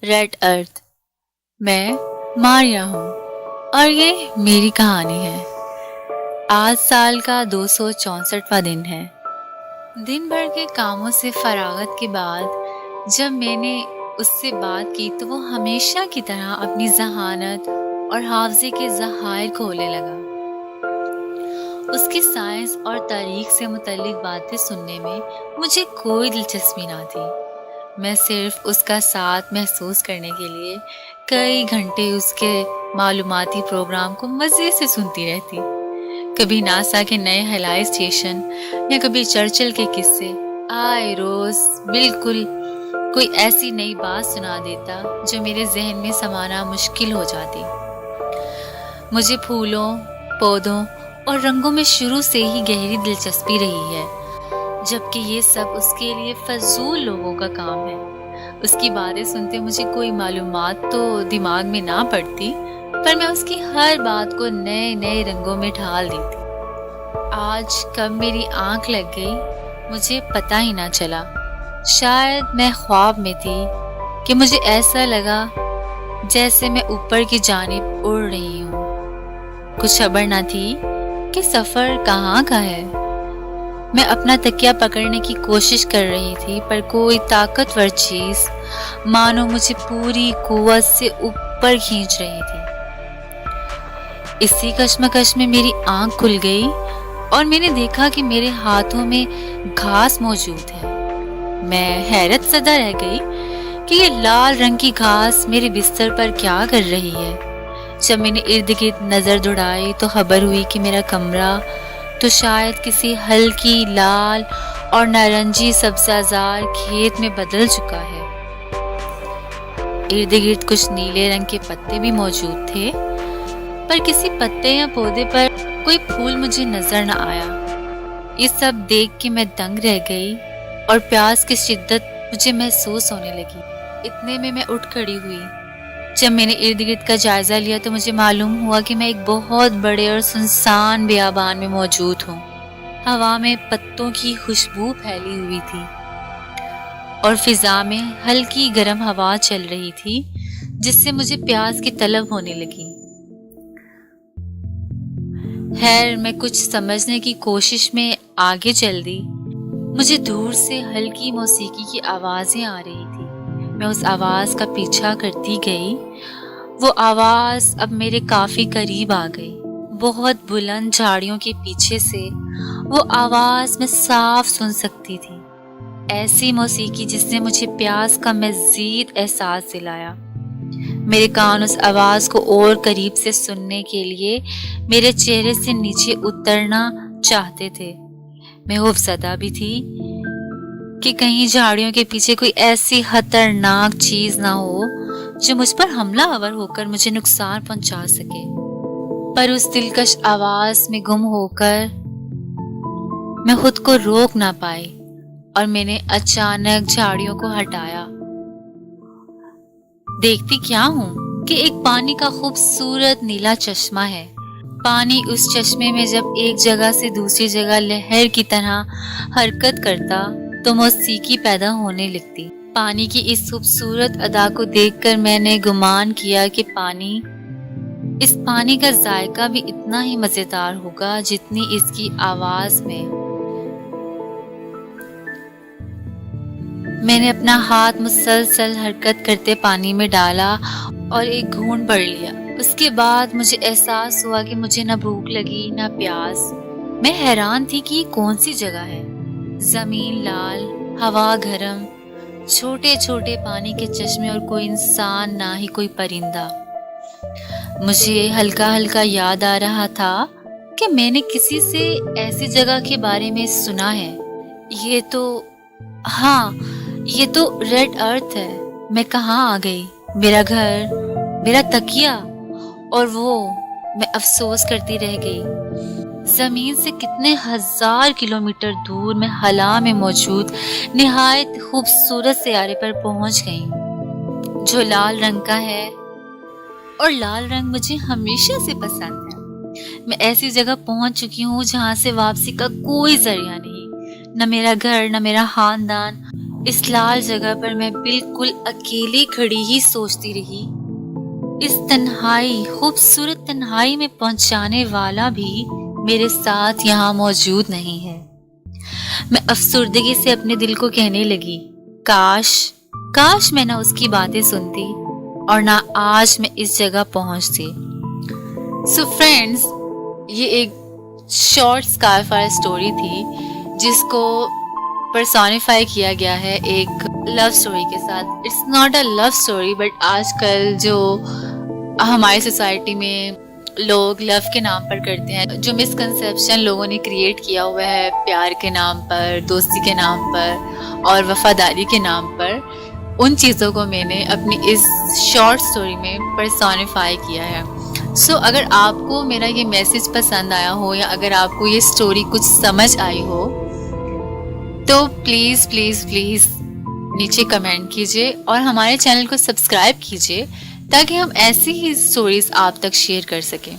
Red ارتھ۔ میں ماریا ہوں اور یہ میری کہانی ہے۔ آج سال کا 264واں دن ہے۔ دن بھر کے کاموں سے فراغت کے بعد جب میں نے اس سے بات کی تو وہ ہمیشہ کی طرح اپنی ذہانت اور حافظے کے ذخائر کھولنے لگا۔ اس کی سائنس اور تاریخ سے متعلق باتیں سننے میں مجھے کوئی دلچسپی نہ تھی۔ میں صرف اس کا ساتھ محسوس کرنے کے لیے کئی گھنٹے اس کے معلوماتی پروگرام کو مزے سے سنتی رہتی۔ کبھی ناسا کے نئے خلائی اسٹیشن یا کبھی چرچل کے قصے۔ آئے روز بالکل کوئی ایسی نئی بات سنا دیتا جو میرے ذہن میں سمانا مشکل ہو جاتی۔ مجھے پھولوں، پودوں اور رنگوں میں شروع سے ہی گہری دلچسپی رہی ہے، جبکہ یہ سب اس کے لیے فضول لوگوں کا کام ہے۔ اس کی باتیں سنتے مجھے کوئی معلومات تو دماغ میں نہ پڑتی، پر میں اس کی ہر بات کو نئے نئے رنگوں میں ڈھال دیتی۔ آج کب میری آنکھ لگ گئی مجھے پتہ ہی نہ چلا۔ شاید میں خواب میں تھی کہ مجھے ایسا لگا جیسے میں اوپر کی جانب اڑ رہی ہوں۔ کچھ خبر نہ تھی کہ سفر کہاں کا ہے۔ میں اپنا تکیہ پکڑنے کی کوشش کر رہی تھی، پر کوئی طاقتور چیز مانو مجھے پوری قوت سے اوپر کھینچ رہی تھی۔ اسی کشمکش میں میری آنکھ کھل گئی اور میں نے دیکھا کہ میرے ہاتھوں میں گھاس موجود ہے۔ میں حیرت زدہ رہ گئی کہ یہ لال رنگ کی گھاس میرے بستر پر کیا کر رہی ہے۔ جب میں نے ارد گرد نظر دوڑائی تو خبر ہوئی کہ میرا کمرہ تو شاید کسی ہلکی لال اور نارنجی سبزہ زار کھیت میں بدل چکا ہے۔ ارد گرد کچھ نیلے رنگ کے پتے بھی موجود تھے، پر کسی پتے یا پودے پر کوئی پھول مجھے نظر نہ آیا۔ یہ سب دیکھ کے میں دنگ رہ گئی اور پیاس کی شدت مجھے محسوس ہونے لگی۔ اتنے میں اٹھ کھڑی ہوئی۔ جب میں نے ارد گرد کا جائزہ لیا تو مجھے معلوم ہوا کہ میں ایک بہت بڑے اور سنسان بیابان میں موجود ہوں۔ ہوا میں پتوں کی خوشبو پھیلی ہوئی تھی اور فضا میں ہلکی گرم ہوا چل رہی تھی، جس سے مجھے پیاس کی طلب ہونے لگی۔ خیر میں کچھ سمجھنے کی کوشش میں آگے چل دی۔ مجھے دور سے ہلکی موسیقی کی آوازیں آ رہی تھی۔ میں اس آواز کا پیچھا کرتی گئی۔ وہ آواز اب میرے کافی قریب آ گئی۔ بہت بلند جھاڑیوں کے پیچھے سے وہ آواز میں صاف سن سکتی تھی۔ ایسی موسیقی جس نے مجھے پیاس کا مزید احساس دلایا۔ میرے کان اس آواز کو اور قریب سے سننے کے لیے میرے چہرے سے نیچے اترنا چاہتے تھے۔ میں خوفزدہ بھی تھی کہ کہیں جھاڑیوں کے پیچھے کوئی ایسی خطرناک چیز نہ ہو جو مجھ پر حملہ آور ہو کر مجھے نقصان پہنچا سکے۔ پر اس دلکش آواز میں گم ہو کر میں خود کو روک نہ پائی اور میں نے اچانک جھاڑیوں کو ہٹایا۔ دیکھتی کیا ہوں کہ ایک پانی کا خوبصورت نیلا چشمہ ہے۔ پانی اس چشمے میں جب ایک جگہ سے دوسری جگہ لہر کی طرح حرکت کرتا تو موسیقی پیدا ہونے لگتی۔ پانی کی اس خوبصورت ادا کو دیکھ کر میں نے گمان کیا کہ اس پانی کا ذائقہ بھی اتنا ہی مزیدار ہوگا جتنی اس کی آواز میں۔ میں نے اپنا ہاتھ مسلسل حرکت کرتے پانی میں ڈالا اور ایک گھونٹ بھر لیا۔ اس کے بعد مجھے احساس ہوا کہ مجھے نہ بھوک لگی نہ پیاس۔ میں حیران تھی کہ یہ کون سی جگہ ہے۔ زمین لال، ہوا گرم، چھوٹے چھوٹے پانی کے چشمے اور کوئی انسان نہ ہی کوئی پرندہ۔ مجھے ہلکا ہلکا یاد آ رہا تھا کہ میں نے کسی سے ایسی جگہ کے بارے میں سنا ہے۔ یہ تو ریڈ ارتھ ہے۔ میں کہاں آ گئی؟ میرا گھر، میرا تکیہ اور میں افسوس کرتی رہ گئی۔ زمین سے کتنے ہزار کلومیٹر دور میں خلا میں موجود نہایت خوبصورت سیارے پر پہنچ گئی جو لال رنگ کا ہے، اور لال رنگ مجھے ہمیشہ سے پسند ہے۔ میں ایسی جگہ پہنچ چکی ہوں جہاں سے واپسی کا کوئی ذریعہ نہیں، نہ میرا گھر، نہ میرا خاندان اس لال جگہ پر میں بالکل اکیلی کھڑی ہی سوچتی رہی، اس تنہائی، خوبصورت تنہائی میں پہنچانے والا بھی میرے ساتھ یہاں موجود نہیں ہے۔ میں افسردگی سے اپنے دل کو کہنے لگی، کاش میں نہ اس کی باتیں سنتی اور نہ آج میں اس جگہ پہنچتی۔ سو فرینڈز، یہ ایک شارٹ اسکارف والا اسٹوری تھی جس کو پرسونیفائی کیا گیا ہے ایک لو اسٹوری کے ساتھ۔ It's not a love story, but آج کل جو ہماری سوسائٹی میں لوگ لو کے نام پر کرتے ہیں، جو مسکنسیپشن لوگوں نے کریٹ کیا ہوا ہے پیار کے نام پر، دوستی کے نام پر اور وفاداری کے نام پر، ان چیزوں کو میں نے اپنی اس شارٹ سٹوری میں پرسونیفائی کیا ہے۔ سو اگر آپ کو میرا یہ میسج پسند آیا ہو یا اگر آپ کو یہ سٹوری کچھ سمجھ آئی ہو تو پلیز پلیز پلیز نیچے کمنٹ کیجیے اور ہمارے چینل کو سبسکرائب کیجیے تاکہ ہم ایسی ہی سٹوریز آپ تک شیئر کر سکیں۔